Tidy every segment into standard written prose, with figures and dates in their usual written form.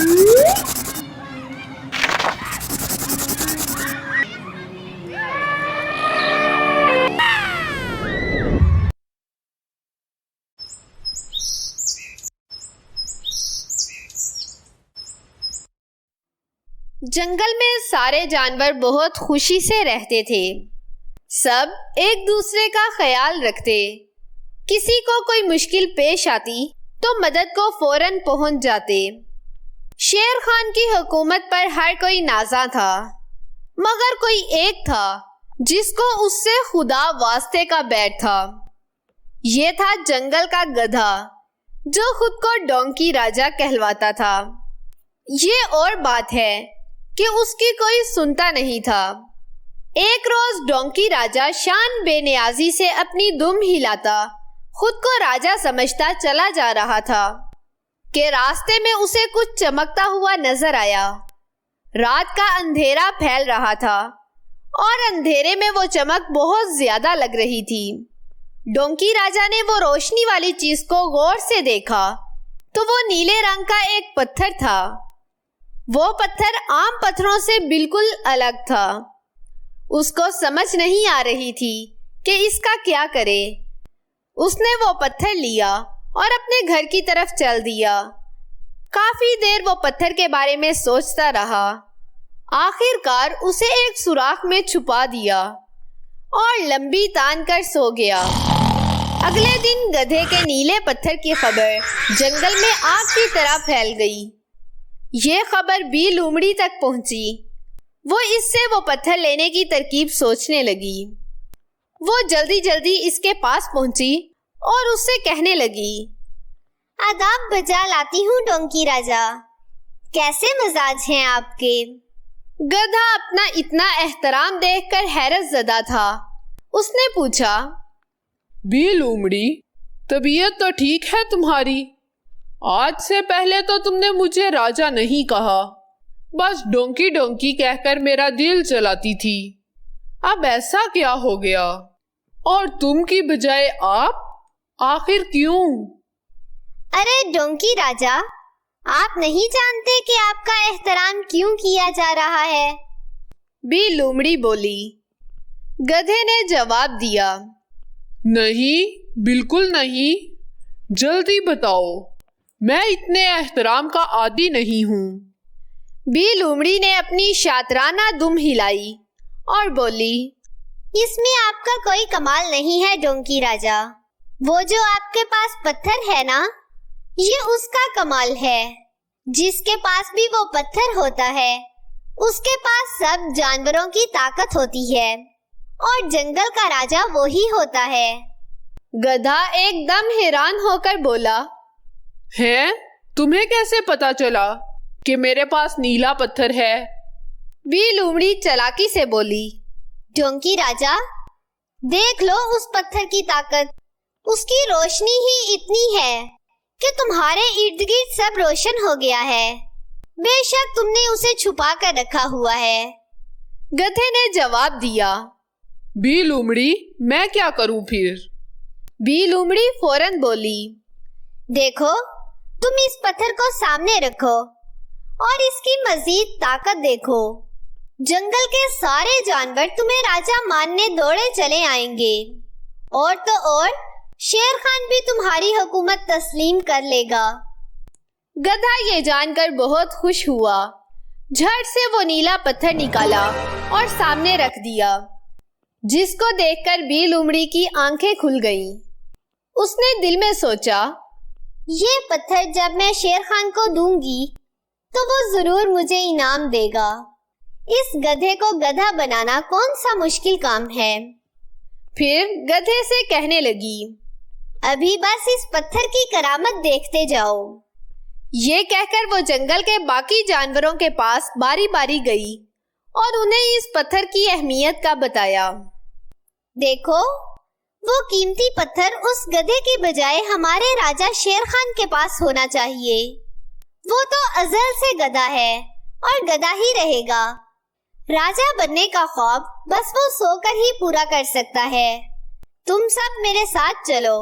جنگل میں سارے جانور بہت خوشی سے رہتے تھے۔ سب ایک دوسرے کا خیال رکھتے۔ کسی کو کوئی مشکل پیش آتی تو مدد کو فوراً پہنچ جاتے۔ شیر خان کی حکومت پر ہر کوئی نازاں تھا، مگر کوئی ایک تھا جس کو اس سے خدا واسطے کا بیٹ تھا۔ یہ تھا جنگل کا گدھا جو خود کو ڈونکی راجا کہلواتا تھا۔ یہ اور بات ہے کہ اس کی کوئی سنتا نہیں تھا۔ ایک روز ڈونکی راجا شان بے نیازی سے اپنی دم ہلاتا خود کو راجا سمجھتا چلا جا رہا تھا کہ راستے میں اسے کچھ چمکتا ہوا نظر آیا۔ رات کا اندھیرا پھیل رہا تھا اور اندھیرے میں وہ چمک بہت زیادہ لگ رہی تھی۔ ڈونکی راجا نے وہ روشنی والی چیز کو غور سے دیکھا تو وہ نیلے رنگ کا ایک پتھر تھا۔ وہ پتھر عام پتھروں سے بالکل الگ تھا۔ اس کو سمجھ نہیں آ رہی تھی کہ اس کا کیا کرے۔ اس نے وہ پتھر لیا اور اپنے گھر کی طرف چل دیا۔ کافی دیر وہ پتھر کے بارے میں سوچتا رہا۔ آخر کار اسے ایک سوراخ میں چھپا دیا اور لمبی تان کر سو گیا۔ اگلے دن گدھے کے نیلے پتھر کی خبر جنگل میں آگ کی طرح پھیل گئی۔ یہ خبر بی لومڑی تک پہنچی۔ وہ اس سے وہ پتھر لینے کی ترکیب سوچنے لگی۔ وہ جلدی جلدی اس کے پاس پہنچی اور اس سے کہنے لگی، آداب بجا لاتی ہوں ڈونکی راجا، کیسے مزاج ہیں آپ کے؟ گدھا اپنا اتنا احترام دیکھ کر حیرت زدہ تھا۔ اس نے پوچھا، بی لومڑی، طبیعت تو ٹھیک ہے تمہاری؟ آج سے پہلے تو تم نے مجھے راجا نہیں کہا، بس ڈونکی ڈونکی کہہ کر میرا دل چلاتی تھی۔ اب ایسا کیا ہو گیا؟ اور تم کی بجائے آپ؟ آخر کیوں؟ ارے ڈونکی راجا، آپ نہیں جانتے کہ آپ کا احترام کیوں کیا جا رہا ہے؟ بی لومڑی بولی۔ گدھے نے جواب دیا، نہیں، بالکل نہیں، جلدی بتاؤ، میں اتنے احترام کا عادی نہیں ہوں۔ بی لومڑی نے اپنی شاطرانہ دم ہلائی اور بولی، اس میں آپ کا کوئی کمال نہیں ہے ڈونکی راجا۔ وہ جو آپ کے پاس پتھر ہے نا، یہ اس کا کمال ہے۔ جس کے پاس بھی وہ پتھر ہوتا ہے، اس کے پاس سب جانوروں کی طاقت ہوتی ہے، اور جنگل کا راجا وہی ہوتا ہے۔ گدھا ایک دم حیران ہو کر بولا، ہے؟ تمہیں کیسے پتا چلا کہ میرے پاس نیلا پتھر ہے؟ بی لومڑی چلاکی سے بولی، ڈونکی راجا، دیکھ لو اس پتھر کی طاقت، اس کی روشنی ہی اتنی ہے کہ تمہارے ارد گرد سب روشن ہو گیا ہے۔ بے شک تم نے اسے چھپا کر رکھا ہوا ہے۔ گدھے نے جواب دیا، بی لومڑی، میں کیا کروں پھر؟ بی لومڑی فوراً بولی، دیکھو، تم اس پتھر کو سامنے رکھو اور اس کی مزید طاقت دیکھو۔ جنگل کے سارے جانور تمہیں راجا ماننے دوڑے چلے آئیں گے، اور تو اور شیر خان بھی تمہاری حکومت تسلیم کر لے گا۔ گدھا یہ جان کر بہت خوش ہوا۔ جھٹ سے وہ نیلا پتھر نکالا اور سامنے رکھ دیا، جس کو دیکھ کر بی لومڑی کی آنکھیں کھل گئیں۔ اس نے دل میں سوچا، یہ پتھر جب میں شیر خان کو دوں گی تو وہ ضرور مجھے انعام دے گا۔ اس گدھے کو گدھا بنانا کون سا مشکل کام ہے۔ پھر گدھے سے کہنے لگی، ابھی بس اس پتھر کی کرامت دیکھتے جاؤ۔ یہ کہہ کر وہ جنگل کے باقی جانوروں کے پاس باری باری گئی اور انہیں اس پتھر کی اہمیت کا بتایا۔ دیکھو، وہ قیمتی پتھر اس گدھے کی بجائے ہمارے راجا شیر خان کے پاس ہونا چاہیے۔ وہ تو ازل سے گدھا ہے اور گدھا ہی رہے گا۔ راجا بننے کا خواب بس وہ سو کر ہی پورا کر سکتا ہے۔ تم سب میرے ساتھ چلو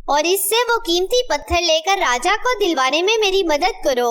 اور اس سے وہ قیمتی پتھر لے کر راجا کو دلوانے میں میری مدد کرو۔